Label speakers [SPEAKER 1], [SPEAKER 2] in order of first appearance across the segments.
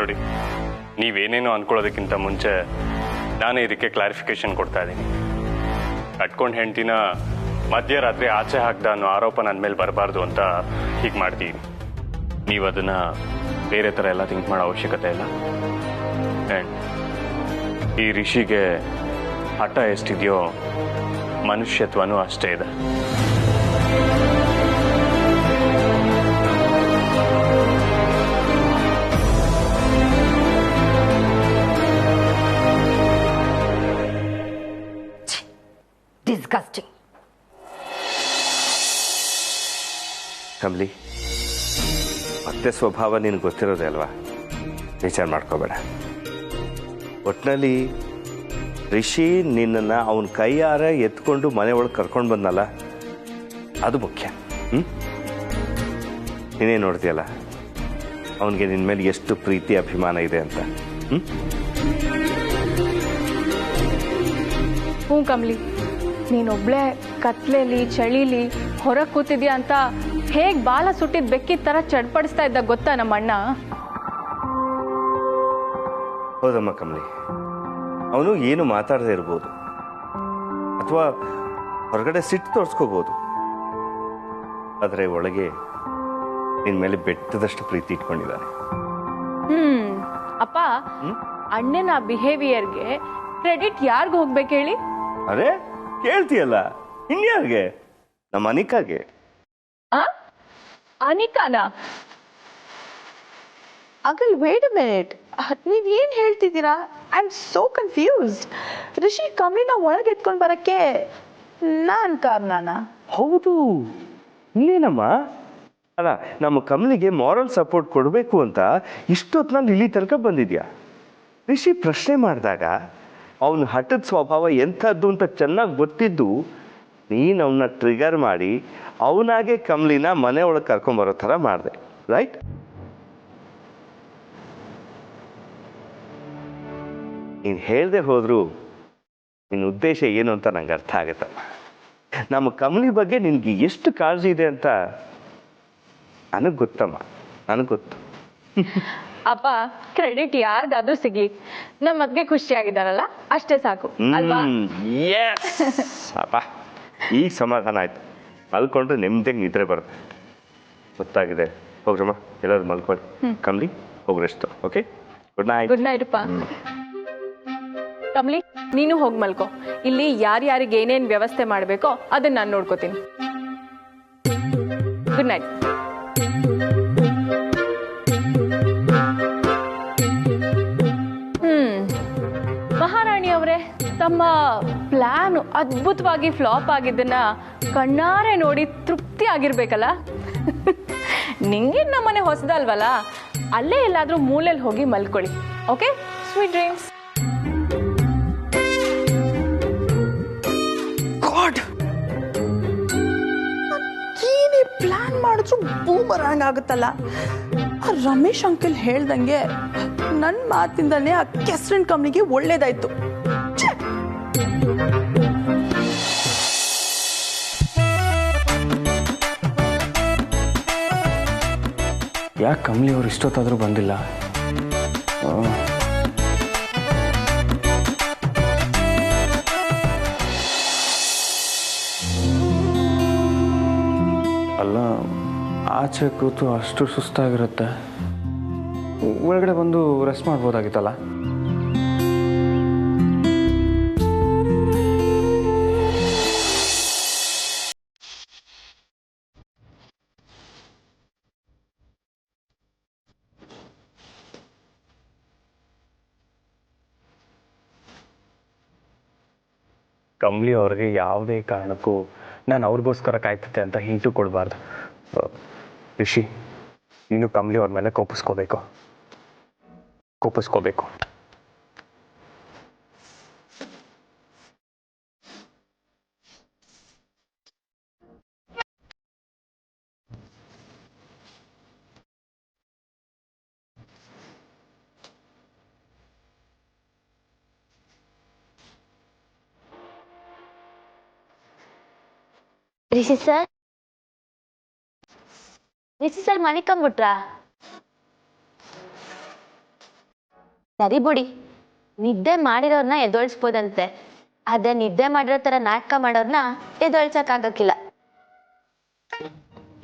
[SPEAKER 1] ನೋಡಿ, ನೀವೇನೇನೋ ಅಂದ್ಕೊಳ್ಳೋದಕ್ಕಿಂತ ಮುಂಚೆ ನಾನೇ ಇದಕ್ಕೆ ಕ್ಲಾರಿಫಿಕೇಶನ್ ಕೊಡ್ತಾ ಇದ್ದೀನಿ. ಕಟ್ಕೊಂಡು ಹೆಂಡ್ತಿನ ಮಧ್ಯರಾತ್ರಿ ಆಚೆ ಹಾಕ್ದ ಅನ್ನೋ ಆರೋಪ ನನ್ನ ಮೇಲೆ ಬರಬಾರ್ದು ಅಂತ ಹೀಗೆ ಮಾಡ್ತೀನಿ. ನೀವು ಅದನ್ನು ಬೇರೆ ಥರ ಎಲ್ಲ ಥಿಂಕ್ ಮಾಡೋ ಅವಶ್ಯಕತೆ ಇಲ್ಲ. ಆ್ಯಂಡ್ ಈ ರಿಷಿಗೆ ಹಠ ಎಷ್ಟಿದೆಯೋ ಮನುಷ್ಯತ್ವನೂ ಅಷ್ಟೇ ಇದೆ.
[SPEAKER 2] Disgusting.
[SPEAKER 3] ಕಮಲಿ, ಮತ್ತೆ ಸ್ವಭಾವ ನಿನಗೆ ಗೊತ್ತಿರೋದೇ ಅಲ್ವಾ, ವಿಚಾರ ಮಾಡ್ಕೋಬೇಡ. ಒಟ್ಟಿನಲ್ಲಿ ರಿಷಿ ನಿನ್ನನ್ನು ಅವನ ಕೈಯಾರ ಎತ್ಕೊಂಡು ಮನೆ ಒಳಗೆ ಕರ್ಕೊಂಡು ಬಂದಲ್ಲ, ಅದು ಮುಖ್ಯ. ನೀನೇ ನೋಡ್ತೀಯಲ್ಲ ಅವನಿಗೆ ನಿನ್ನ ಮೇಲೆ ಎಷ್ಟು ಪ್ರೀತಿ ಅಭಿಮಾನ ಇದೆ ಅಂತ.
[SPEAKER 4] ಹ್ಞೂ ಕಮಲಿ, ನೀನೊಬ್ಳೆ ಕತ್ಲೆಲಿ ಚಳಿಲಿ ಹೊರಗೆ ಕೂತಿದ್ಯಾ ಅಂತ ಹೇಗೆ ಬಾಲ ಸುಟ್ಟಿದ್ ಬೆಕ್ಕಿದ ಥರ ಚಡ್ಪಡಿಸ್ತಾ ಇದ್ದ ಗೊತ್ತಾ ನಮ್ಮಣ್ಣ?
[SPEAKER 3] ಹೌದಮ್ಮ ಕಮಲಿ, ಅವನು ಏನು ಮಾತಾಡದೇ ಇರ್ಬೋದು, ಅಥವಾ ಹೊರಗಡೆ ಸಿಟ್ಟು ತೋರಿಸ್ಕೋಬೋದು, ಆದರೆ ಒಳಗೆ ನಿನ್ನ ಮೇಲೆ ಬೆಟ್ಟದಷ್ಟು ಪ್ರೀತಿ ಇಟ್ಕೊಂಡಿದ್ದಾನೆ.
[SPEAKER 4] ಅಪ್ಪ, ಅಣ್ಣನ ಬಿಹೇವಿಯರ್ಗೆ ಕ್ರೆಡಿಟ್ ಯಾರಿಗೂ ಹೋಗ್ಬೇಕು ಹೇಳಿ?
[SPEAKER 3] ಅರೆ ಕೇಳ್ತೀಯಲ್ಲ, ಇನ್ಯಾರಿಗೆ? ನಮ್ಮ ಅನಿಕಾಗೆ.
[SPEAKER 4] ಅನಿಕಾನ?
[SPEAKER 2] ಅಂಕಲ್ ವೇಟ್ ಅ ಮಿನಿಟ್, ನೀವ್ ಏನ್ ಹೇಳ್ತಿದ್ದೀರಾ? I am so confused. Rishi ಕಮಲಿನ ಒಳಗೆ ಎತ್ಕೊಂಡು ಬರಕ್ಕೆ ನಾನ್ ಕಾರಣನ?
[SPEAKER 3] ಹೌದು, ಇನ್ನೇನಮ್ಮ. ಅಲ್ಲ, ನಮ್ಮ ಕಮಲಿಗೆ ಮಾರಲ್ ಸಪೋರ್ಟ್ ಕೊಡಬೇಕು ಅಂತ ಇಷ್ಟೊತ್ತಿನಲ್ಲಿ ಇಲ್ಲಿ ತನಕ ಬಂದಿದ್ಯಾ. ರಿಷಿ ಪ್ರಶ್ನೆ ಮಾಡಿದಾಗ ಅವನ ಹಠದ ಸ್ವಭಾವ ಎಂಥದ್ದು ಅಂತ ಚೆನ್ನಾಗಿ ಗೊತ್ತಿದ್ದು ನೀನು ಅವನ್ನ ಟ್ರಿಗರ್ ಮಾಡಿ ಅವನಾಗೆ ಕಮಲಿನ ಮನೆ ಒಳಗೆ ಕರ್ಕೊಂಬರೋ ಥರ ಮಾಡಿದೆ, ರೈಟ್? ನೀನು ಹೇಳ್ದೆ ಹೋದ್ರು ನಿನ್ನ ಉದ್ದೇಶ ಏನು ಅಂತ ನಂಗೆ ಅರ್ಥ ಆಗುತ್ತಮ್ಮ. ನಮ್ಮ ಕಮಲಿ ಬಗ್ಗೆ ನಿನ್ಗೆ ಎಷ್ಟು ಕಾಳಜಿ ಇದೆ ಅಂತ ನನಗೆ ಗೊತ್ತಮ್ಮ, ನನಗೆ ಗೊತ್ತು.
[SPEAKER 4] ಅಪ್ಪ, ಕ್ರೆಡಿಟ್ ಯಾರಿಗಾದ್ರೂ ಸಿಗ್ಲಿ, ನಮ್ಮ ಮದ್ಗೆ ಖುಷಿಯಾಗಿದ್ದಾರಲ್ಲ ಅಷ್ಟೇ ಸಾಕು ಅಲ್ವಾ?
[SPEAKER 3] ಅಪ್ಪ, ಈಗ ಸಮಾಧಾನ ಆಯ್ತು. ಮಲ್ಕೊಂಡ್ರೆ ನೆಮ್ಮದಿಯಾಗಿ ನಿದ್ರೆ ಬರುತ್ತೆ. ಗೊತ್ತಾಗಿದೆ. ಹೋಗ್ರಮ್ಮ, ಎಲ್ಲರೂ ಮಲ್ಕೊಳ್ಳಿ. ಕಮಲಿ ಹೋಗ್ರೆಷ್ಟು. Okay, good night.
[SPEAKER 4] Good night ಅಪ್ಪ. ಕಮಲಿ, ನೀನು ಹೋಗಿ ಮಲ್ಕೋ. ಇಲ್ಲಿ ಯಾರ್ಯಾರಿಗೆ ಏನೇನ್ ವ್ಯವಸ್ಥೆ ಮಾಡ್ಬೇಕೋ ಅದನ್ನ ನಾನು ನೋಡ್ಕೋತೀನಿ. Good night. ಮಹಾರಾಣಿ ಅವರೇ, ತಮ್ಮ ಪ್ಲಾನ್ ಅದ್ಭುತವಾಗಿ ಫ್ಲಾಪ್ ಆಗಿದ್ದನ್ನ ಕಣ್ಣಾರೆ ನೋಡಿ ತೃಪ್ತಿ ಆಗಿರ್ಬೇಕಲ್ಲ? ನಿಂಗೆ ನಮ್ಮನೆ ಹೊಸದಲ್ವಲ್ಲ, ಅಲ್ಲೇ ಎಲ್ಲಾದ್ರೂ ಮೂಲೆಯಲ್ಲಿ ಹೋಗಿ ಮಲ್ಕೊಳ್ಳಿ. Okay, sweet dreams.
[SPEAKER 2] ಏನೇ ಪ್ಲಾನ್ ಮಾಡಿದ್ರು ಬೂಮರಾಂಗ್ ಆಗುತ್ತಲ್ಲ. ಆ ರಮೇಶ್ ಅಂಕಲ್ ಹೇಳ್ದಂಗೆ ನನ್ನ ಮಾತಿಂದನೇ ಆ ಕೆಸ್ರನ್ ಕಂಪ್ನಿಗೆ ಒಳ್ಳೇದಾಯ್ತು.
[SPEAKER 1] ಯಾಕೆ ಕಮಲಿ ಅವ್ರು ಇಷ್ಟೊತ್ತಾದರೂ ಬಂದಿಲ್ಲ? ಅಲ್ಲ, ಆಚೆ ಕೂತು ಅಷ್ಟು ಸುಸ್ತಾಗಿರುತ್ತೆ, ಒಳಗಡೆ ಬಂದು ರೆಸ್ಟ್ ಮಾಡ್ಬೋದಾಗಿತ್ತಲ್ಲ? ಕಮಲಿ ಅವ್ರಿಗೆ ಯಾವುದೇ ಕಾರಣಕ್ಕೂ ನಾನು ಅವ್ರಿಗೋಸ್ಕರ ಕಾಯ್ತಿದ್ದೆ ಅಂತ ಹಿಂಟು ಕೊಡಬಾರ್ದು. ರಿಷಿ, ನೀನು ಕಮಲಿ ಅವ್ರ ಮೇಲೆ ಕೋಪಿಸ್ಕೋಬೇಕು.
[SPEAKER 5] ರಿಷಿ ಸರ್ ಮನಿಕೊಂಬಿಟ್ರಾ? ಸರಿ ಬಿಡಿ, ನಿದ್ದೆ ಮಾಡಿರೋರ್ನ ಎದೊಳ್ಸ್ಬೋದಂತೆ, ಅದೇ ನಿದ್ದೆ ಮಾಡಿರೋ ಥರ ನಾಟಕ ಮಾಡೋರ್ನ ಎದೊಳ್ಸಕ್ಕಾಗಕ್ಕಿಲ್ಲ.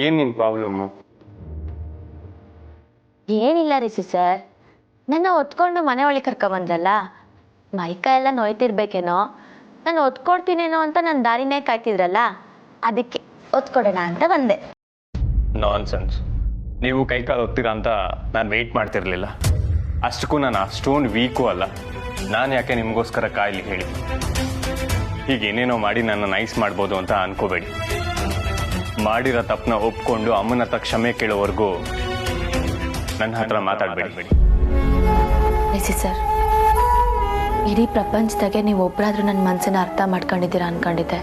[SPEAKER 1] ಏನು ನಿನ್ನ ಪ್ರಾಬ್ಲಮ್ಮು?
[SPEAKER 5] ಏನಿಲ್ಲ ರಿಷಿ ಸರ್, ನನ್ನ ಹೊತ್ಕೊಂಡು ಮನೆ ಒಳಗೆ ಕರ್ಕೊಬಂದ್ರಲ್ಲ, ಮೈಕ ಎಲ್ಲ ನೋಯ್ತಿರ್ಬೇಕೇನೋ, ನಾನು ಹೊತ್ಕೊಡ್ತೀನೇನೋ ಅಂತ ನನ್ನ ದಾರಿನೇ ಕಾಯ್ತಿದ್ರಲ್ಲ, ಅದಕ್ಕೆ ಹೊತ್ಕೊಡೋಣ ಅಂತ ಬಂದೆ.
[SPEAKER 1] ನಾನ್ಸೆನ್ಸ್. ನೀವು ಕೈಕಾಲು ಹೋಗ್ತೀರಾ ಅಂತ ನಾನು ವೆಯ್ಟ್ ಮಾಡ್ತಿರ್ಲಿಲ್ಲ. ಅಷ್ಟಕ್ಕೂ ನಾನು ಅಷ್ಟೊಂದು ವೀಕು ಅಲ್ಲ. ನಾನು ಯಾಕೆ ನಿಮಗೋಸ್ಕರ ಕಾಯ್ಲಿ ಹೇಳಿ? ಹೀಗೇನೇನೋ ಮಾಡಿ ನನ್ನ ನೈಸ್ ಮಾಡ್ಬೋದು ಅಂತ ಅನ್ಕೋಬೇಡಿ. ಮಾಡಿರೋ ತಪ್ಪನ್ನ ಒಪ್ಕೊಂಡು ಅಮ್ಮನ ಹತ್ರ ಕ್ಷಮೆ ಕೇಳೋವರೆಗೂ ನನ್ನ ಹತ್ರ ಮಾತಾಡಬೇಡಿ.
[SPEAKER 5] ರಿಷಿ ಸರ್, ಇಡೀ ಪ್ರಪಂಚದಾಗೆ ನೀವು ಒಬ್ಬರಾದ್ರೂ ನನ್ನ ಮನಸ್ಸನ್ನ ಅರ್ಥ ಮಾಡ್ಕೊಂಡಿದ್ದೀರಾ ಅನ್ಕೊಂಡಿದ್ದೆ.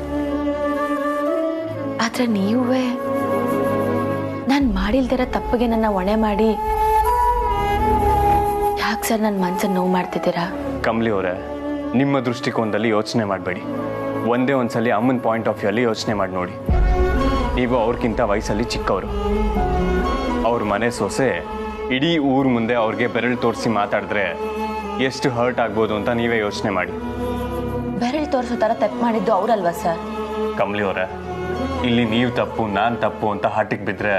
[SPEAKER 5] ಆದ್ರೆ ನೀವೇ ನಾನು ಮಾಡಿಲ್ದಿರೋ ತಪ್ಪಿಗೆ ನನ್ನ ಹೊಣೆ ಮಾಡಿ ಯಾಕೆ ಸರ್ ನನ್ನ ಮನಸ್ಸನ್ನು ನೋವು ಮಾಡ್ತಿದ್ದೀರಾ?
[SPEAKER 1] ಕಮಲಿ ಅವರೇ, ನಿಮ್ಮ ದೃಷ್ಟಿಕೋನದಲ್ಲಿ ಯೋಚನೆ ಮಾಡಬೇಡಿ. ಒಂದೇ ಒಂದ್ಸಲಿ ಅಮ್ಮನ ಪಾಯಿಂಟ್ ಆಫ್ ವ್ಯೂ ಅಲ್ಲಿ ಯೋಚನೆ ಮಾಡಿ ನೋಡಿ. ನೀವು ಅವ್ರಿಗಿಂತ ವಯಸ್ಸಲ್ಲಿ ಚಿಕ್ಕವರು. ಅವ್ರ ಮನೆ ಸೊಸೆ ಇಡೀ ಊರ ಮುಂದೆ ಅವ್ರಿಗೆ ಬೆರಳು ತೋರಿಸಿ ಮಾತಾಡಿದ್ರೆ ಎಷ್ಟು ಹರ್ಟ್ ಆಗ್ಬೋದು ಅಂತ ನೀವೇ ಯೋಚನೆ ಮಾಡಿ.
[SPEAKER 5] ಬೆರಳು ತೋರಿಸೋ ಥರ ತಪ್ಪು ಮಾಡಿದ್ದು ಅವರಲ್ವಾ ಸರ್?
[SPEAKER 1] ಕಮಲಿ ಅವರೇ, ಇಲ್ಲಿ ನೀವು ತಪ್ಪು ನಾನು ತಪ್ಪು ಅಂತ ಹಟ್ಟಿಗೆ ಬಿದ್ದರೆ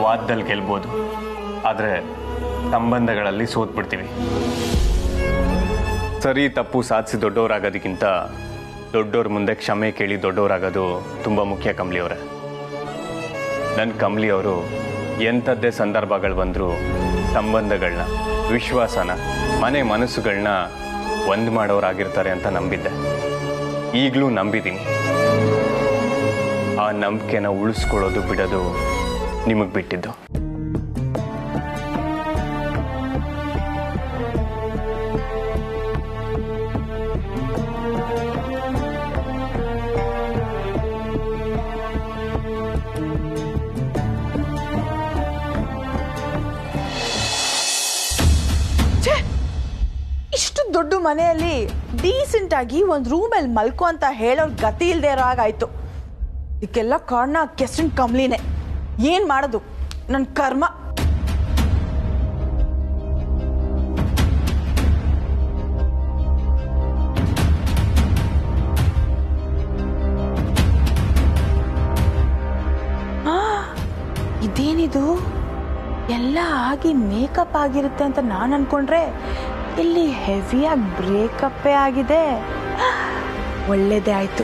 [SPEAKER 1] ವಾದದಲ್ಲಿ ಗೆಲ್ಬೋದು, ಆದರೆ ಸಂಬಂಧಗಳಲ್ಲಿ ಸೋತ್ಬಿಡ್ತೀವಿ. ಸರಿ ತಪ್ಪು ಸಾಧಿಸಿ ದೊಡ್ಡವರಾಗೋದಕ್ಕಿಂತ ದೊಡ್ಡವ್ರ ಮುಂದೆ ಕ್ಷಮೆ ಕೇಳಿ ದೊಡ್ಡವರಾಗೋದು ತುಂಬ ಮುಖ್ಯ. ಕಮಲಿ ಅವರೇ, ನನ್ನ ಕಮಲಿ ಅವರು ಎಂಥದ್ದೇ ಸಂದರ್ಭಗಳು ಬಂದರೂ ಸಂಬಂಧಗಳನ್ನ, ವಿಶ್ವಾಸನ, ಮನಸ್ಸುಗಳನ್ನ ಒಂದು ಮಾಡೋರಾಗಿರ್ತಾರೆ ಅಂತ ನಂಬಿದ್ದೆ. ಈಗಲೂ ನಂಬಿದ್ದೀನಿ. ಆ ನಂಬಿಕೆನ ಉಳಿಸ್ಕೊಳ್ಳೋದು ಬಿಡೋದು ನಿಮಗೆ ಬಿಟ್ಟಿದ್ದು.
[SPEAKER 2] ಇಷ್ಟು ದೊಡ್ಡ ಮನೆಯಲ್ಲಿ ಡೀಸೆಂಟ್ ಆಗಿ ಒಂದು ರೂಮಲ್ಲಿ ಮಲ್ಕೋ ಅಂತ ಹೇಳೋರ್ ಗತಿ ಇಲ್ಲದೆ ಇರೋ ಹಾಗಾಯ್ತು. ಇದಕ್ಕೆಲ್ಲ ಕಾರಣ ಕೆಸ್ಟಿನ್ ಕಮ್ಲಿನೇ. ಏನ್ ಮಾಡೋದು, ನನ್ನ ಕರ್ಮ. ಇದೇನಿದು, ಎಲ್ಲ ಆಗಿ ಮೇಕಪ್ ಆಗಿರುತ್ತೆ ಅಂತ ನಾನು ಅನ್ಕೊಂಡ್ರೆ ಇಲ್ಲಿ ಹೆವಿಯಾಗಿ ಬ್ರೇಕಪ್ಪೇ ಆಗಿದೆ. ಒಳ್ಳೇದೇ ಆಯ್ತು,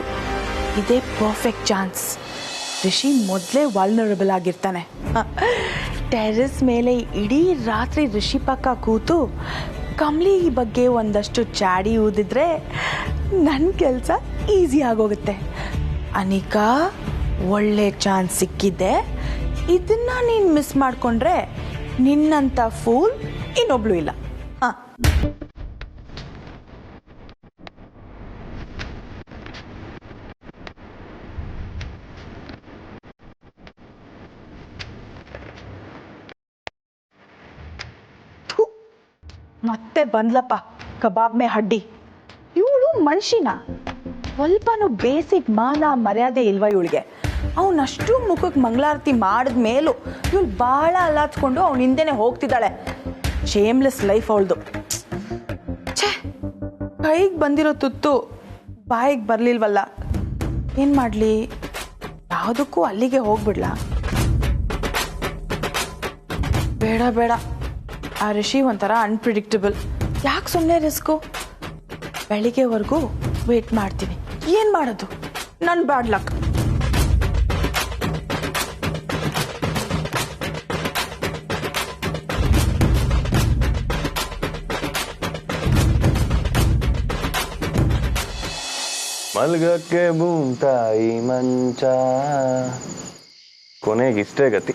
[SPEAKER 2] ಇದೇ ಪರ್ಫೆಕ್ಟ್ ಚಾನ್ಸ್. ರಿಷಿ ಮೊದಲೇ ವಲ್ನರಬಲ್ ಆಗಿರ್ತಾನೆ. ಟೆರೆಸ್ ಮೇಲೆ ಇಡೀ ರಾತ್ರಿ ರಿಷಿ ಪಕ್ಕ ಕೂತು ಕಮ್ಲಿ ಬಗ್ಗೆ ಒಂದಷ್ಟು ಚಾಡಿ ಊದಿದ್ರೆ ನನ್ನ ಕೆಲಸ ಈಸಿ ಆಗೋಗುತ್ತೆ. ಅನಿಕಾ, ಒಳ್ಳೆ ಚಾನ್ಸ್ ಸಿಕ್ಕಿದ್ದೆ, ಇದನ್ನ ನೀನು ಮಿಸ್ ಮಾಡ್ಕೊಂಡ್ರೆ ನಿನ್ನಂಥ ಫೂಲ್ ಇನ್ನೊಬ್ಳು ಇಲ್ಲ. ಹಾಂ, ಮತ್ತೆ ಬಂದ್ಲಪ್ಪ ಕಬಾಬ್ ಮೇ ಹಡ್ಡಿ. ಇವಳು ಮನುಷ್ಯನ ಸ್ವಲ್ಪನೂ ಬೇಸಿಕ್ ಮಾನ ಮರ್ಯಾದೆ ಇಲ್ವಾ ಇವಳಿಗೆ? ಅವನಷ್ಟು ಮುಖಕ್ಕೆ ಮಂಗಳಾರತಿ ಮಾಡಿದ ಮೇಲೂ ಇವಳು ಭಾಳ ಅಲ್ಲಾಚ್ಕೊಂಡು ಅವನ ಹಿಂದೆನೆ ಹೋಗ್ತಿದ್ದಾಳೆ. ಶೇಮ್ಲೆಸ್ ಲೈಫ್ ಅವಳದು. ಛೇ, ಕೈಗೆ ಬಂದಿರೋ ತುತ್ತು ಬಾಯಿಗೆ ಬರಲಿಲ್ವಲ್ಲ, ಏನು ಮಾಡಲಿ? ಯಾವುದಕ್ಕೂ ಅಲ್ಲಿಗೆ ಹೋಗ್ಬಿಡ್ಲಾ? ಬೇಡ ಬೇಡ, ಆ ರಿಷಿ ಒಂಥರ ಅನ್ಪ್ರಿಡಿಕ್ಟಬಲ್. ಯಾಕೆ ಸುಮ್ಮನೆ ರಿಸ್ಕು? ಬೆಳಿಗ್ಗೆವರೆಗೂ ವೇಟ್ ಮಾಡ್ತೀನಿ. ಏನು ಮಾಡೋದು, ನನ್ನ ಬ್ಯಾಡ್ ಲಕ್.
[SPEAKER 1] ಮಲ್ಗಕ್ಕೆ ಬೂಂತಾಯಿ ಮಂಚ, ಕೊನೆಗಿಷ್ಟೇ ಗತಿ.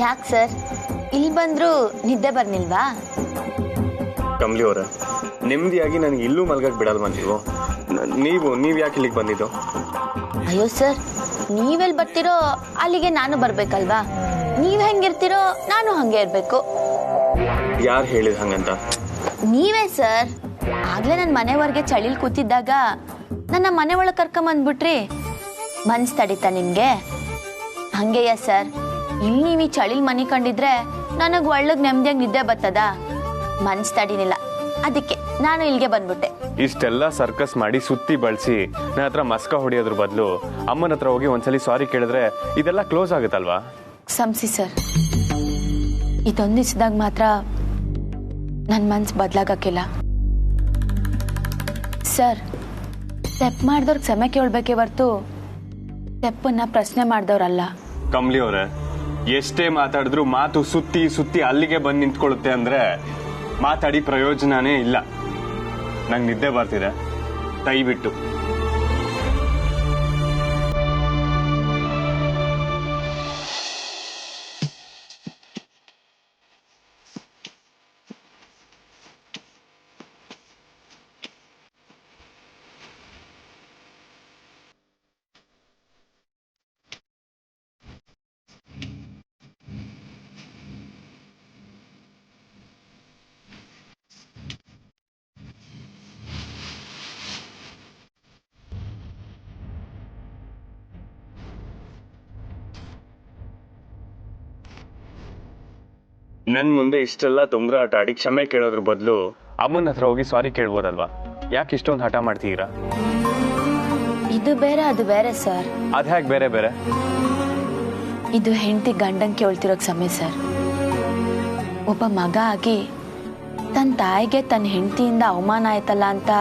[SPEAKER 5] ಯಾಕೆ ಸರ್, ಇಲ್ಲಿ ಬಂದರೂ ನಿದ್ದೆ ಬರ್ನಿಲ್ವಾ?
[SPEAKER 1] ಕಮಲಿ ಅವರೇ, ನೆಮ್ಮದಿಯಾಗಿ ನನಗೆ ಇಲ್ಲೂ ಮಲ್ಗಕ್ಕೆ ಬಿಡಲ್ವಾ ನೀವು ಯಾಕೆ ಇಲ್ಲಿಗೆ ಬಂದಿದ್ದು?
[SPEAKER 5] ಅಯ್ಯೋ ಸರ್, ನೀವೆಲ್ಲಿ ಬರ್ತಿರೋ ಅಲ್ಲಿಗೆ ನಾನು ಬರ್ಬೇಕಲ್ವಾ? ನೀವ್ ಹೆಂಗಿರ್ತಿರೋ ನಾನು ಹಂಗೆ ಇರ್ಬೇಕು.
[SPEAKER 1] ಯಾರು ಹೇಳಿದ ಹಂಗಂತ?
[SPEAKER 5] ನೀವೇ ಸರ್. ಆಗ್ಲೇ ನನ್ನ ಮನೆವರೆಗೆ ಚಳಿಲ್ ಕೂತಿದ್ದಾಗ ನನ್ನ ಮನೆ ಒಳಗೆ ಕರ್ಕೊಂಬಂದ್ಬಿಟ್ರಿ. ಮನ್ಸ್ ತಡೀತಾ ನಿಮ್ಗೆ? ಹಂಗೆಯ ಸರ್, ಇಲ್ಲಿ ನೀವು ಈ ಚಳಿಲ್ ಮನೆ ಕಂಡಿದ್ರೆ ನನಗೆ ಒಳ್ಳಗ್ ನೆಮ್ಮದಿಯಾಗಿ ನಿದ್ದೆ ಬರ್ತದ? ಮನ್ಸ್ ತಡಿನಿಲ್ಲ, ಅದಕ್ಕೆ ನಾನು ಇಲ್ಲಿಗೆ ಬಂದ್ಬಿಟ್ಟೆ.
[SPEAKER 1] ಇಷ್ಟೆಲ್ಲ ಸರ್ಕಸ್ ಮಾಡಿ ಸುತ್ತಿ ಬಳಸಿ ನನ್ನ ಹತ್ರ ಮಸ್ಕ ಹೊಡಿಯೋದ್ರ ಬದಲು ಅಮ್ಮನ ಹತ್ರ ಹೋಗಿ ಒಂದ್ಸಲಿ ಸಾರಿ ಕೇಳಿದ್ರೆ ಇದೆಲ್ಲ ಕ್ಲೋಸ್ ಆಗುತ್ತಲ್ವಾ?
[SPEAKER 5] ಸಂಸಿ ಸರ್, ಇದೊಂದು ದಿವಸದಾಗ ಮಾತ್ರ ನನ್ನ ಮನ್ಸು ಬದಲಾಗಕ್ಕಿಲ್ಲ ಸರ್. ತೆಪ್ ಮಾಡಿದವ್ರಿಗೆ ಕ್ಷಮೆ ಕೇಳ್ಬೇಕೇ ಹೊರ್ತು ತೆಪ್ಪನ್ನ ಪ್ರಶ್ನೆ ಮಾಡಿದವ್ರಲ್ಲ.
[SPEAKER 1] ಕಮ್ಲಿ ಅವ್ರೆ, ಎಷ್ಟೇ ಮಾತಾಡಿದ್ರು ಮಾತು ಸುತ್ತಿ ಸುತ್ತಿ ಅಲ್ಲಿಗೆ ಬಂದು ನಿಂತ್ಕೊಳ್ಳುತ್ತೆ ಅಂದ್ರೆ ಮಾತಾಡಿ ಪ್ರಯೋಜನನೇ ಇಲ್ಲ. ನಂಗೆ ನಿದ್ದೆ ಬರ್ತಿದೆ, ದಯವಿಟ್ಟು. ನನ್ ಮುಂದೆ ಇಷ್ಟೆಲ್ಲ ತೊಂದರೆ ಆಟ ಆಡಿ ಕ್ಷಮೆ ಕೇಳೋದ್ರ ಬದಲು ಅಮ್ಮನ ಹತ್ರ ಹೋಗಿ ಸಾರಿ ಕೇಳ್ಬೋದಲ್ವಾ? ಯಾಕೆ ಇಷ್ಟೊಂದು ಹಠ ಮಾಡ್ತೀರಾ?
[SPEAKER 5] ಇದು ಬೇರೆ ಅದು ಬೇರೆ ಸರ್.
[SPEAKER 1] ಅದ್ ಹೇಗೆ ಬೇರೆ ಬೇರೆ?
[SPEAKER 5] ಇದು ಹೆಂಡತಿ ಗಂಡನ್ ಕೇಳ್ತಿರೋ ಸಮಯ ಸರ್. ಒಬ್ಬ ಮಗ ಆಗಿ ತನ್ನ ತಾಯಿಗೆ ತನ್ನ ಹೆಂಡತಿಯಿಂದ ಅವಮಾನ ಆಯ್ತಲ್ಲ ಅಂತ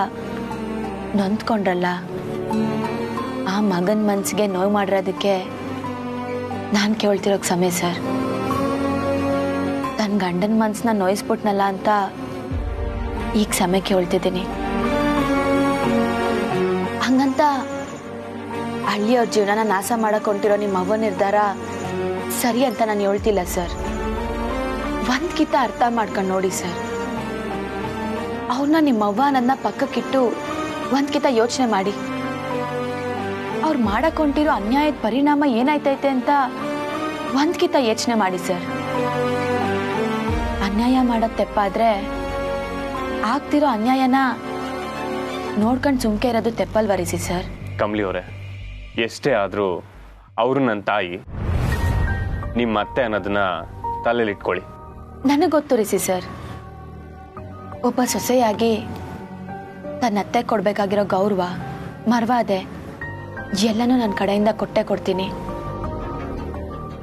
[SPEAKER 5] ನೊಂದ್ಕೊಂಡ್ರಲ್ಲ, ಆ ಮಗನ ಮನ್ಸಿಗೆ ನೋವು ಮಾಡಿರೋದಕ್ಕೆ ನಾನು ಕೇಳ್ತಿರೋ ಸಮಯ ಸರ್. ತನ್ನ ಗಂಡನ ಮನ್ಸನ್ನ ನೋಯಿಸ್ಬಿಟ್ನಲ್ಲ ಅಂತ ಈಗ ಸಮಯ ಕೇಳ್ತಿದ್ದೀನಿ. ಹಂಗಂತ ಹಳ್ಳಿಯವ್ರ ಜೀವನನ ನಾಶ ಮಾಡಕ್ ಹೊಂಟಿರೋ ನಿಮ್ಮ ಅವ್ವ ನಿರ್ಧಾರ ಸರಿ ಅಂತ ನಾನು ಹೇಳ್ತಿಲ್ಲ ಸರ್. ಒಂದ್ಕಿತ ಅರ್ಥ ಮಾಡ್ಕೊಂಡು ನೋಡಿ ಸರ್. ಅವ್ರನ್ನ ನಿಮ್ಮವ್ವ ನನ್ನ ಪಕ್ಕಕ್ಕಿಟ್ಟು ಒಂದ್ಕಿತ ಯೋಚನೆ ಮಾಡಿ. ಅವ್ರು ಮಾಡಕ್ ಹೊಂಟಿರೋ ಅನ್ಯಾಯದ ಪರಿಣಾಮ ಏನಾಯ್ತೈತೆ ಅಂತ ಒಂದ್ಕಿತ ಯೋಚನೆ ಮಾಡಿ ಸರ್. ಅನ್ಯಾಯ ಮಾಡೋದ್ ತೆಪ್ಪಾದ್ರೆ ಆಗ್ತಿರೋ ಅನ್ಯಾಯನ ನೋಡ್ಕೊಂಡು ಸುಮ್ಕೆ ಇರೋದು ತೆಪ್ಪಲ್ವರಿಸಿ ಸರ್.
[SPEAKER 1] ಕಮ್ಲಿ ಅವರೇ, ಎಷ್ಟೇ ಆದ್ರೂ ಅವರು ನನ್ನ ತಾಯಿ, ನಿಮ್ಮ ಅತ್ತೆ ಅನ್ನೋದನ್ನ ತಲೆಲಿಟ್ಕೊಳ್ಳಿ.
[SPEAKER 5] ನನಗೆ ಗೊತ್ತು ರಿಸಿ ಸರ್. ಒಬ್ಬ ಸೊಸೆಯಾಗಿ ತನ್ನ ಅತ್ತೆ ಕೊಡ್ಬೇಕಾಗಿರೋ ಗೌರವ, ಮರ್ವಾದೆ ಎಲ್ಲನೂ ನನ್ನ ಕಡೆಯಿಂದ ಕೊಟ್ಟೆ ಕೊಡ್ತೀನಿ.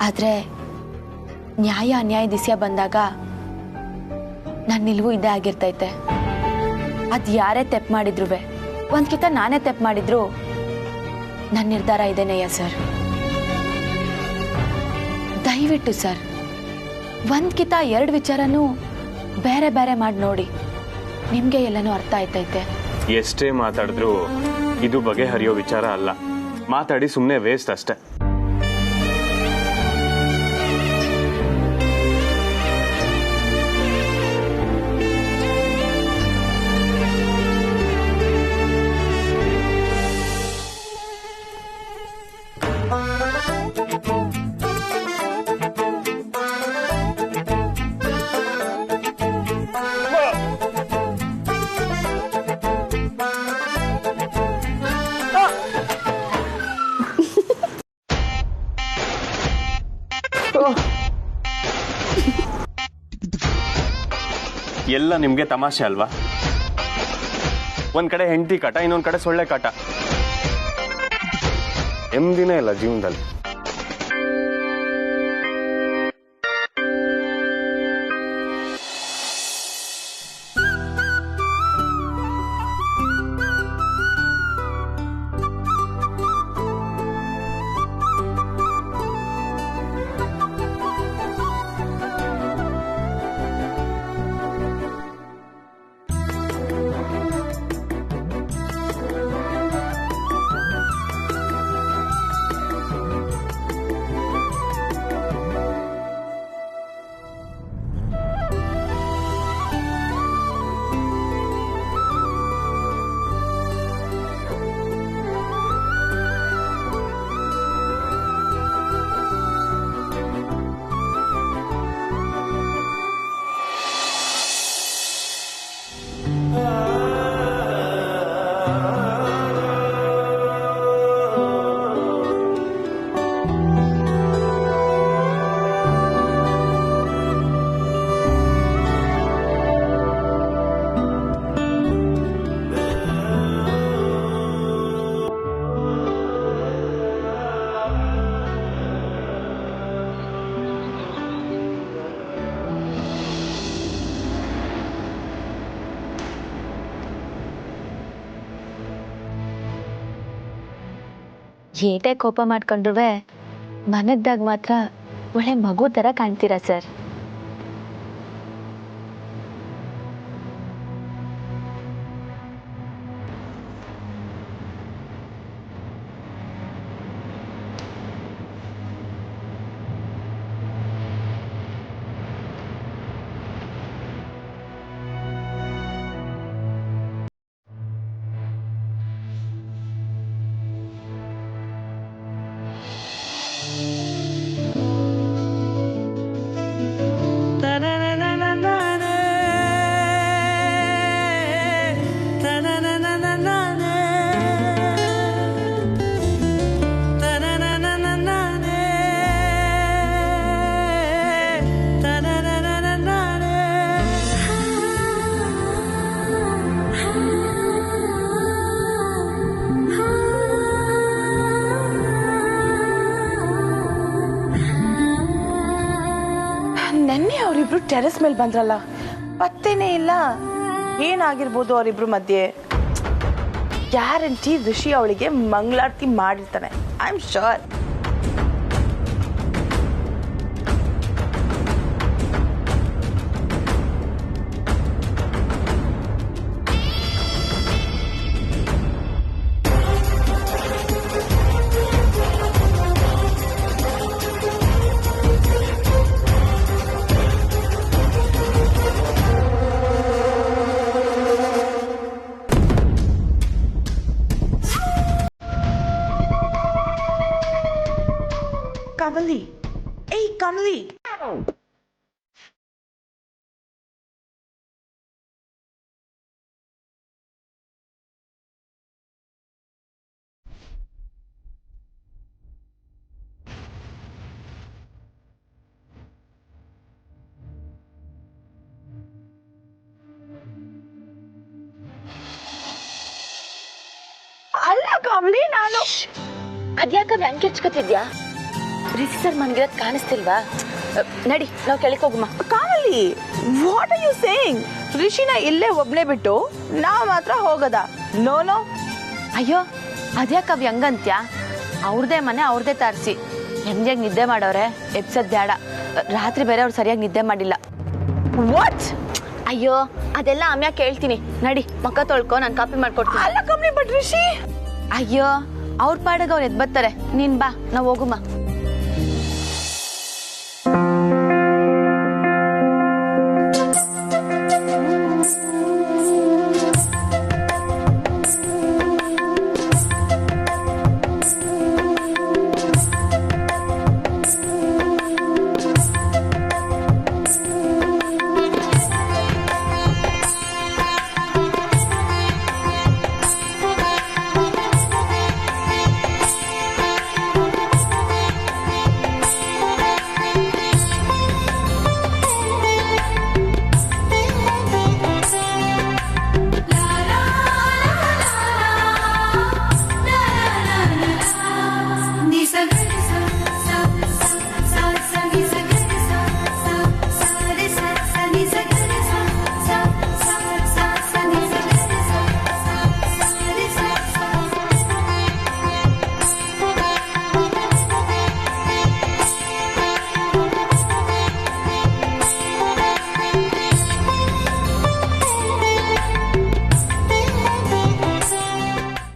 [SPEAKER 5] ಆದ್ರೆ ನ್ಯಾಯ ಅನ್ಯಾಯ ದಿಸ್ಯ ಬಂದಾಗ ನನ್ನ ನಿಲುವು ಇದೇ ಆಗಿರ್ತೈತೆ. ಅದು ಯಾರೇ ತೆಪ್ಪು ಮಾಡಿದ್ರು, ಒಂದ್ಕಿತ ನಾನೇ ತೆಪ್ಪು ಮಾಡಿದ್ರು, ನನ್ನ ನಿರ್ಧಾರ ಇದೇನೆಯ ಸರ್. ದಯವಿಟ್ಟು ಸರ್, ಒಂದ್ಕಿತ ಎರಡು ವಿಚಾರನೂ ಬೇರೆ ಬೇರೆ ಮಾಡಿ ನೋಡಿ, ನಿಮ್ಗೆ ಎಲ್ಲನೂ ಅರ್ಥ ಆಯ್ತೈತೆ.
[SPEAKER 1] ಎಷ್ಟೇ ಮಾತಾಡಿದ್ರು ಇದು ಬಗೆಹರಿಯೋ ವಿಚಾರ ಅಲ್ಲ. ಮಾತಾಡಿ ಸುಮ್ಮನೆ ವೇಸ್ಟ್ ಅಷ್ಟೇ. ಎಲ್ಲ ನಿಮ್ಗೆ ತಮಾಷೆ ಅಲ್ವಾ? ಒಂದ್ ಕಡೆ ಹೆಂಡತಿ ಕಾಟ, ಇನ್ನೊಂದ್ ಕಡೆ ಸೊಳ್ಳೆ ಕಾಟ. ನೆಮ್ಮದಿನೇ ಇಲ್ಲ ಜೀವನದಲ್ಲಿ.
[SPEAKER 5] ಏಟೇ ಕೋಪ ಮಾಡ್ಕೊಂಡ್ರು ಮನಗ್ದಾಗ ಮಾತ್ರ ಒಳ್ಳೆ ಮಗು ಥರ ಕಾಣ್ತೀರಾ ಸರ್.
[SPEAKER 2] ನೆನ್ನೆ ಅವರಿಬ್ರು ಟೆರೆಸ್ ಮೇಲೆ ಬಂದ್ರಲ್ಲ, ಪತ್ತೇನೇ ಇಲ್ಲ. ಏನಾಗಿರ್ಬೋದು ಅವರಿಬ್ರು ಮಧ್ಯೆ? ಗ್ಯಾರಂಟಿ ಋಷಿ ಅವಳಿಗೆ ಮಂಗಳಾರತಿ ಮಾಡಿರ್ತಾನೆ. I am sure. ಕಮಲಿ, ಏಯ್ ಕಮಲಿ, ಅಲ್ಲ ಕಮಲಿ, ನಾನು
[SPEAKER 5] ಅದ್ಯಾಕ ಬ್ಯಾಂಕ್ ಹೆಚ್ಕೊತಿದ್ಯಾ? ರಿಷಿ ಸರ್ ಮನ್ಗಿರೋದ್ ಕಾಣಿಸ್ತಿಲ್ವಾ? ನಡಿ ನಾವು ಕೆಳಗೆ ಹೋಗುಮ.
[SPEAKER 2] Kamali, what are you saying? ಋಷಿನ ಇಲ್ಲೇ ಒಬ್ನೇ ಬಿಟ್ಟು ನಾವ್ ಮಾತ್ರ ಹೋಗದ? No no.
[SPEAKER 5] ಅಯ್ಯೋ ಅದ್ಯಾಕ ಅವ್ ಹಂಗಂತ್ಯ? ಅವ್ರದೇ ಮನೆ ಅವ್ರದೇ ತಾರ್ಸಿ ಹೆಂಗ್ ನಿದ್ದೆ ಮಾಡೋರೆ. ಎಪ್ಸದ್ ಬೇಡ. ರಾತ್ರಿ ಬೇರೆ ಅವ್ರು ಸರಿಯಾಗಿ ನಿದ್ದೆ ಮಾಡಿಲ್ಲ.
[SPEAKER 2] ವಾಟ್?
[SPEAKER 5] ಅಯ್ಯೋ ಅದೆಲ್ಲ ಆಮ್ಯಾಗ ಕೇಳ್ತೀನಿ. ನಡಿ ಮಕ್ಕ ತೊಳ್ಕೊ, ನಾನು ಕಾಪಿ ಮಾಡ್ಕೊಡ್ತೀನಿ.
[SPEAKER 2] ಅಲ್ಲ ಕಮಲಿ, ಬಟ್ ಋಷಿ.
[SPEAKER 5] ಅಯ್ಯೋ ಅವ್ರ ಪಾಡಿಗೆ ಅವ್ರು ಎದ್ ಬರ್ತಾರೆ. ನೀನ್ ಬಾ, ನಾವ್ ಹೋಗುಮ.